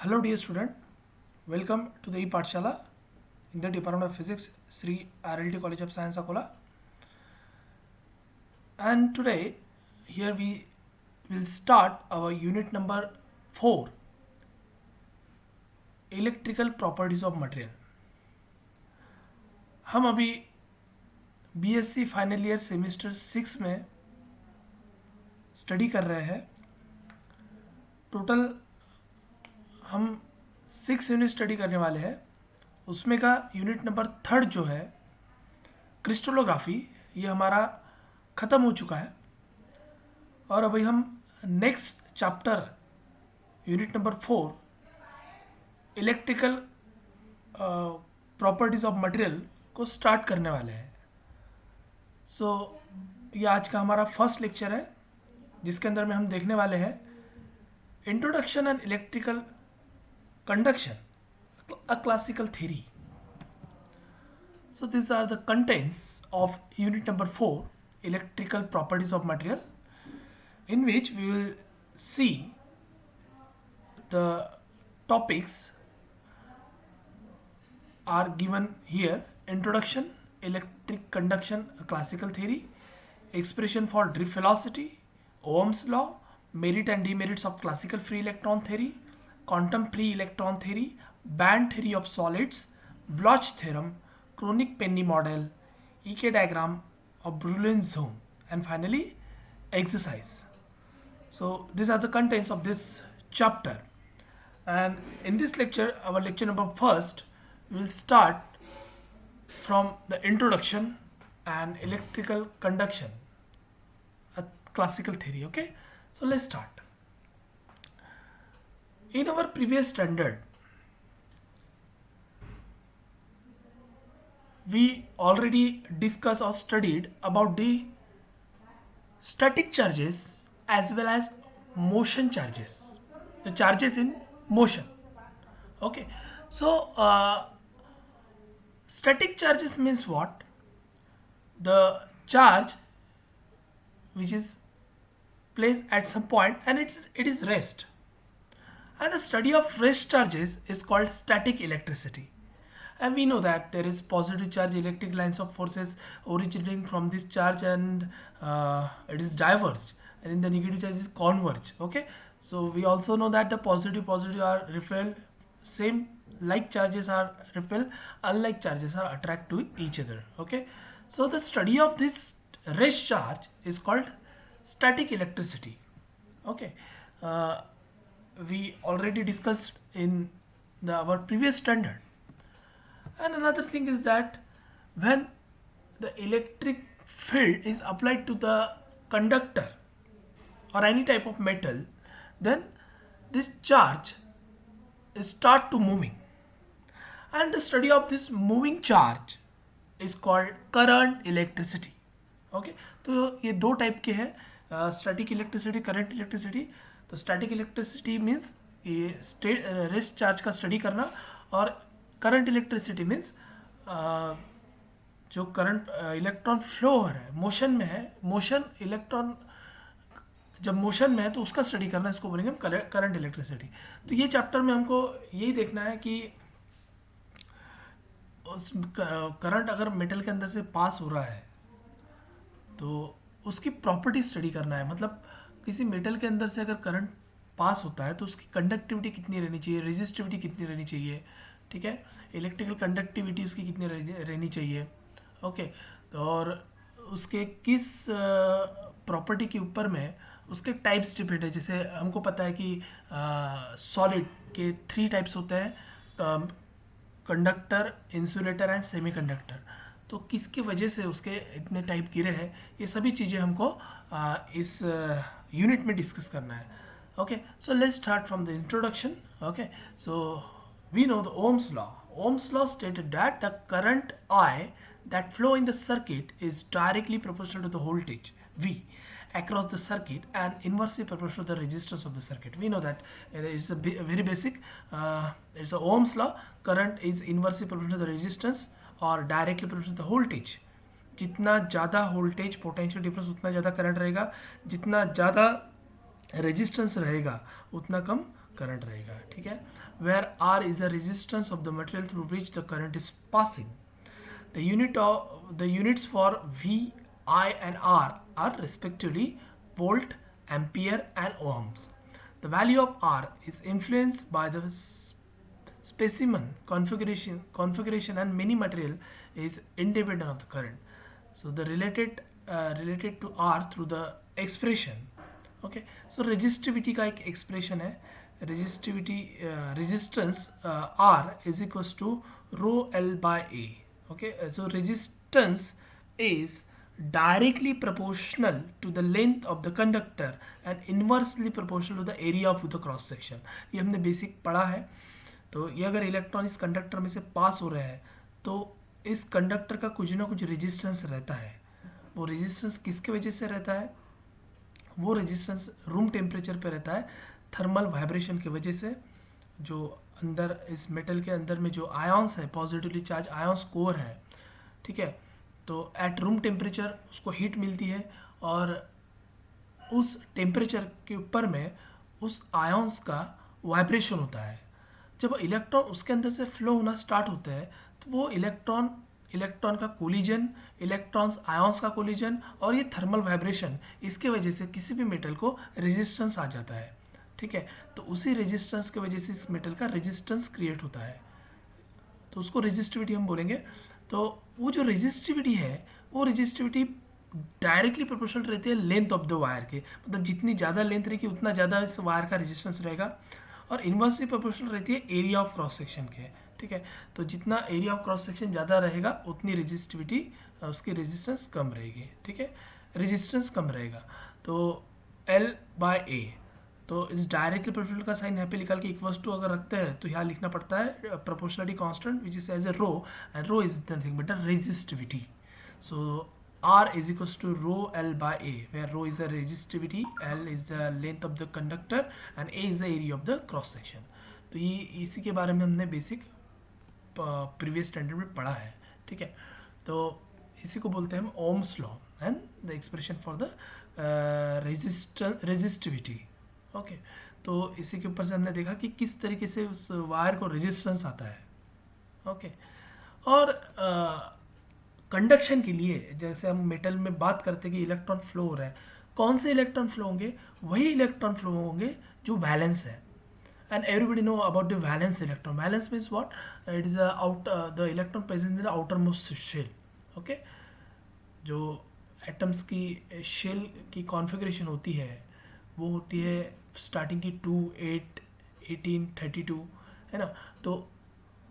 Hello dear student, welcome to the e-Pathshala in the Department of Physics, Sri RLT College of Science, Akola. And today, here we will start our unit number 4, Electrical Properties of Material. हम अभी BSc final year semester 6 में study कर रहे हैं. Total हम 6 unit study करने वाले हैं. उसमें का यूनिट नंबर 3 जो है क्रिस्टलोग्राफी, ये हमारा ख़त्म हो चुका है. और अभी हम next chapter unit number 4 electrical properties of material को स्टार्ट करने वाले हैं. ये आज का हमारा फर्स्ट लेक्चर है, जिसके अंदर में हम देखने वाले हैं introduction and electrical conduction, a classical theory. So these are the contents of unit number 4, electrical properties of material, in which we will see the topics are given here: introduction, electric conduction, a classical theory, expression for drift velocity, Ohm's law, merit and demerits of classical free electron theory, quantum free electron theory, band theory of solids, Bloch theorem, Kronig-Penney model, EK diagram of Brillouin zone, and finally exercise. So these are the contents of this chapter, and in this lecture, our lecture number first, will start from the introduction and electrical conduction, a classical theory. Okay, so let's start. In our previous standard, we already discussed or studied about the static charges as well as motion charges, the charges in motion. Okay, so static charges means what? The charge which is placed at some point and it is rest, and the study of rest charges is called static electricity. And we know that there is positive charge electric lines of forces originating from this charge, and it is diverged, and in the negative charge is converge. Okay, so we also know that the positive are repelled, same like charges are repelled, unlike charges are attract to each other. Okay, so the study of this rest charge is called static electricity. Okay, we already discussed in our previous standard. And another thing is that when the electric field is applied to the conductor or any type of metal, then this charge start to moving, and the study of this moving charge is called current electricity. Okay, तो ये दो type के हैं, static electricity, current electricity. तो static electricity means ये rest charge का study करना, और करंट इलेक्ट्रिसिटी मीन्स जो करंट इलेक्ट्रॉन फ्लो हो रहा है, मोशन में है, मोशन इलेक्ट्रॉन जब मोशन में है तो उसका स्टडी करना, इसको बोलेंगे हम करंट इलेक्ट्रिसिटी. तो ये चैप्टर में हमको यही देखना है कि उस करंट अगर मेटल के अंदर से पास हो रहा है तो उसकी प्रॉपर्टी स्टडी करना है. मतलब किसी मेटल के अंदर से अगर करंट पास होता है तो उसकी कंडक्टिविटी कितनी रहनी चाहिए, रेजिस्टिविटी कितनी रहनी चाहिए, ठीक है, इलेक्ट्रिकल कंडक्टिविटी उसकी कितनी रहनी चाहिए. ओके, और उसके किस प्रॉपर्टी के ऊपर में उसके टाइप्स डिपेंड है. जैसे हमको पता है कि सॉलिड के 3 टाइप्स होते हैं: कंडक्टर, इंसुलेटर एंड सेमीकंडक्टर. तो किसकी वजह से उसके इतने टाइप गिरे हैं, ये सभी चीज़ें हमको इस यूनिट में डिस्कस करना है. Okay, so let's start from the introduction. Okay, so we know the Ohm's law. Ohm's law stated that the current I that flow in the circuit is directly proportional to the voltage V across the circuit and inversely proportional to the resistance of the circuit. We know that it's a very basic. It's a Ohm's law. Current is inversely proportional to the resistance और directly proportional to the voltage. जितना ज़्यादा voltage potential difference उतना ज़्यादा current रहेगा, जितना ज़्यादा resistance रहेगा उतना कम करंट रहेगा, ठीक है। Where are is the resistance of the material through which the current is passing. The units for V, I and R are respectively volt, ampere and ohms. The value of R is influenced by the specimen configuration and many material is independent of the current. So the related to R through the expression. Okay, so resistivity का एक expression है, resistance R is equals to rho L by A. Okay, so resistance is directly proportional to the length of the conductor and inversely proportional to the area of the cross section. ये हमने basic पढ़ा है। तो ये अगर electron इस conductor में से पास हो रहे हैं तो इस कंडक्टर का कुछ ना कुछ रेजिस्टेंस रहता है। वो रेजिस्टेंस किसके वजह से रहता है? वो रेजिस्टेंस रूम टेम्परेचर पे रहता है थर्मल वाइब्रेशन की वजह से। जो अंदर इस मेटल के अंदर में जो आयंस है, पॉजिटिवली चार्ज आयंस कोर है, ठीक है, तो एट रूम टेम्परेचर उसको हीट मिलती है और उस टेम्परेचर के ऊपर में उस आयंस का वाइब्रेशन होता है। जब इलेक्ट्रॉन उसके अंदर से फ्लो होना स्टार्ट होता है तो वो इलेक्ट्रॉन का कोलिजन, इलेक्ट्रॉन्स आयंस का कोलिजन और ये थर्मल वाइब्रेशन, इसके वजह से किसी भी मेटल को रेजिस्टेंस आ जाता है, ठीक है। तो उसी रेजिस्टेंस की वजह से इस मेटल का रेजिस्टेंस क्रिएट होता है, तो उसको रेजिस्टिविटी हम बोलेंगे। तो वो जो रेजिस्टिविटी है वो रेजिस्टिविटी डायरेक्टली प्रोपोर्शनल रहती है लेंथ ऑफ द वायर के, मतलब जितनी ज़्यादा लेंथ रहेगी उतना ज़्यादा इस वायर का रेजिस्टेंस रहेगा, और इन्वर्सली प्रोपोर्शनल रहती है एरिया ऑफ क्रॉस सेक्शन के, ठीक है। तो जितना एरिया ऑफ क्रॉस सेक्शन ज़्यादा रहेगा उतनी रेजिस्टिविटी, उसकी रेजिस्टेंस कम रहेगी, ठीक है, रेजिस्टेंस कम रहेगा। तो L बाय A, तो इस डायरेक्टली प्रोपोर्शनल का साइन यहाँ पे निकाल के इक्वल्स टू अगर रखते हैं तो यहाँ लिखना पड़ता है proportionality constant which is as a rho, and rho is nothing but the resistivity. So R is equals to rho L by A, where rho is the resistivity, L is the length of the conductor and A is the area of the cross section. तो ये इसी के बारे में हमने basic previous standard में पढ़ा है, ठीक है। तो इसी को बोलते हैं हम Ohm's law and the expression for the resistivity. Okay, तो इसी के ऊपर से हमने देखा कि किस तरीके से उस वायर को रेजिस्टेंस आता है। ओके, और कंडक्शन के लिए जैसे हम मेटल में बात करते हैं कि इलेक्ट्रॉन फ्लो हो रहा है, कौन से इलेक्ट्रॉन फ्लो होंगे? वही इलेक्ट्रॉन फ्लो होंगे जो वैलेंस है। And everybody know about the valence electron. Valence means what? It is the electron present in the outermost shell. Okay, जो एटम्स की शेल की कॉन्फ़िगरेशन होती है वो होती है स्टार्टिंग की 2, 8, 18, 32, है ना। तो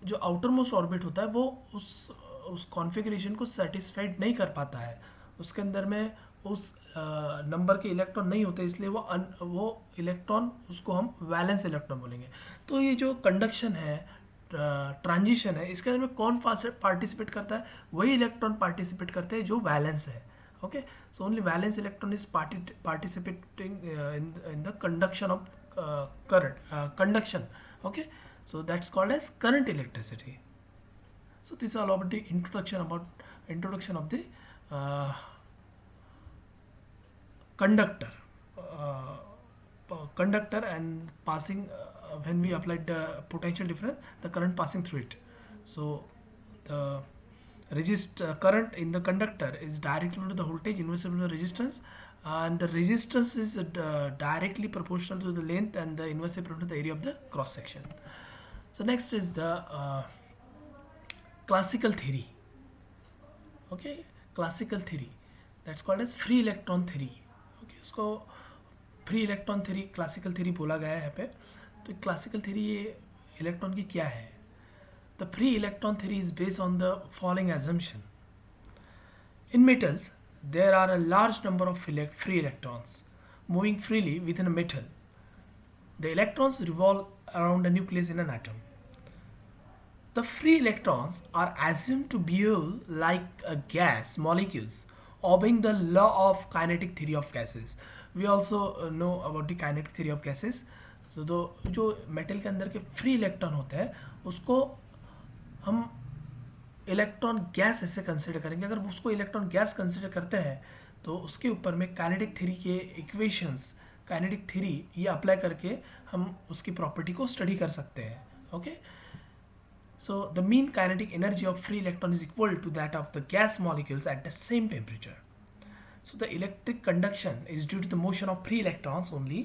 जो आउटर मोस्ट ऑर्बिट होता है वो उस कॉन्फ़िगरेशन को सेटिस्फाइड नहीं कर पाता है, उसके अंदर में उस नंबर के इलेक्ट्रॉन नहीं होते, इसलिए वो इलेक्ट्रॉन, उसको हम वैलेंस इलेक्ट्रॉन बोलेंगे। तो ये जो कंडक्शन है, ट्रांजिशन है, इसके अंदर में कौन पार्टिसिपेट करता है? वही इलेक्ट्रॉन पार्टिसिपेट करते हैं जो वैलेंस है। Okay, so only valence electron is participating in the conduction of current conduction. Okay, so that's called as current electricity. So this is all about the introduction of the conductor and passing, when we applied the potential difference, the current passing through it. So the current in the conductor is directly to the voltage, inversely to the resistance, and the resistance is directly proportional to the length and the inversely proportional to the area of the cross section. So next is the classical theory. Okay, classical theory, that's called as free electron theory. Okay, उसको free electron theory, classical theory बोला गया है यहाँ पे। तो classical theory ये electron की क्या है? The free electron theory is based on the following assumption. In metals there are a large number of free electrons moving freely within a metal. The electrons revolve around a nucleus in an atom. The free electrons are assumed to behave like a gas molecules, obeying the law of kinetic theory of gases. We also know about the kinetic theory of gases. So जो metal के अंदर के free electron होते हैं उसको हम electron gas ऐसे consider करेंगे। अगर उसको इलेक्ट्रॉन गैस कंसिडर करते हैं तो उसके ऊपर में काइनेटिक थ्योरी के इक्वेशंस काइनेटिक थ्योरी ये अप्लाई करके हम उसकी प्रॉपर्टी को स्टडी कर सकते हैं. Okay, so the mean kinetic energy of free electron is equal to that of the gas molecules at the same temperature. So the electric conduction is due to the motion of free electrons only.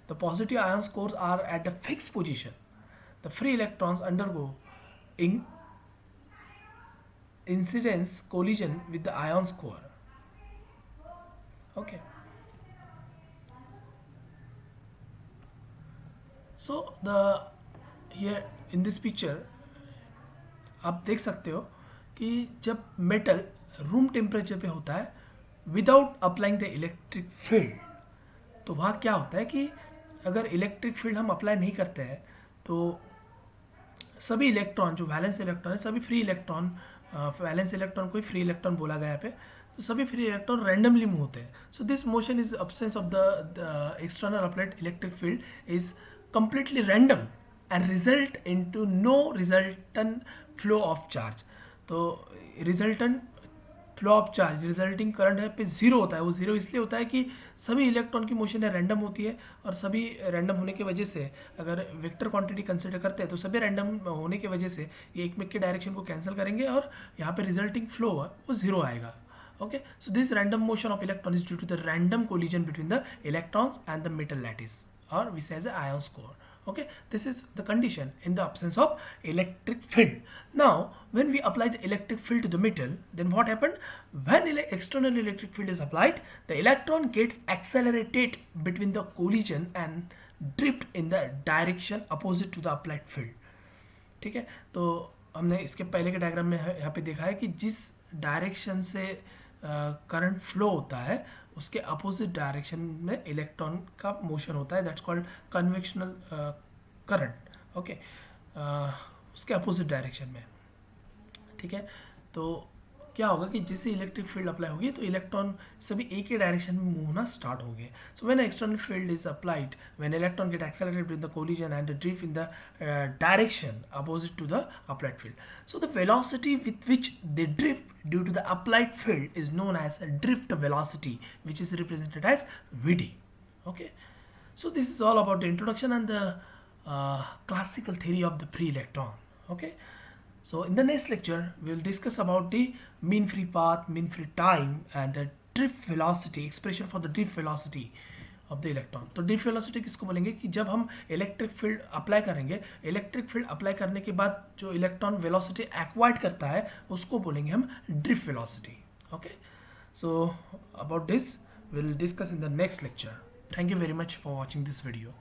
The positive ions cores are at the fixed position. The free electrons undergo incidence collision with the ions core. Okay, so the here in this picture आप देख सकते हो कि जब metal room temperature पे होता है without applying the electric field, तो वहाँ क्या होता है कि अगर इलेक्ट्रिक फील्ड हम अप्लाई नहीं करते हैं तो सभी इलेक्ट्रॉन जो वैलेंस इलेक्ट्रॉन है, सभी फ्री इलेक्ट्रॉन, वैलेंस इलेक्ट्रॉन को ही फ्री इलेक्ट्रॉन बोला गया है पे, तो सभी फ्री इलेक्ट्रॉन रैंडमली मूव होते हैं. So this motion is absence of the external applied electric field is completely random and result into no resultant flow of charge. तो resultant flow of charge, resulting current है पे zero होता है. वो zero इसलिए होता है कि सभी इलेक्ट्रॉन की मोशन है रैंडम होती है, और सभी रैंडम होने की वजह से अगर वेक्टर क्वांटिटी कंसिडर करते हैं तो सभी रैंडम होने की वजह से ये एक के डायरेक्शन को कैंसिल करेंगे और यहाँ पे रिजल्टिंग फ्लो है वो जीरो आएगा. Okay, so this random motion of electron is due to the random collision between the electrons and the metal lattice, or we say as a ions core. Okay, this is the condition in the absence of electric field. Now when we apply the electric field to the metal, then what happened? When external electric field is applied, the electron gets accelerated between the collision and drift in the direction opposite to the applied field. ठीक है, तो हमने इसके पहले के diagram में यहाँ पे देखा है कि जिस डायरेक्शन से करंट फ्लो होता है उसके अपोजिट डायरेक्शन में इलेक्ट्रॉन का मोशन होता है. That's called convectional current. Okay, उसके अपोजिट डायरेक्शन में. ठीक है, तो क्या होगा कि जैसे इलेक्ट्रिक फील्ड अप्लाई होगी तो इलेक्ट्रॉन सभी एक ही डायरेक्शन में मूव होना स्टार्ट होंगे. So when external field is applied, when electron get accelerated with the collision and drift in the direction opposite to the applied field. So the velocity with which they drift due to the applied field is known as drift velocity, which is represented as Vd. Okay, so this is all about the introduction and the classical theory of the free electron. Okay, so in the next lecture we will discuss about the mean free path, mean free time and the drift velocity, expression for the drift velocity of the electron. तो drift velocity किसको बोलेंगे कि जब हम electric field apply करेंगे, electric field apply करने के बाद जो इलेक्ट्रॉन वेलोसिटी एक्वायर्ड करता है उसको बोलेंगे हम drift velocity. Okay, so about this we will discuss in the next lecture. Thank you very much for watching this video.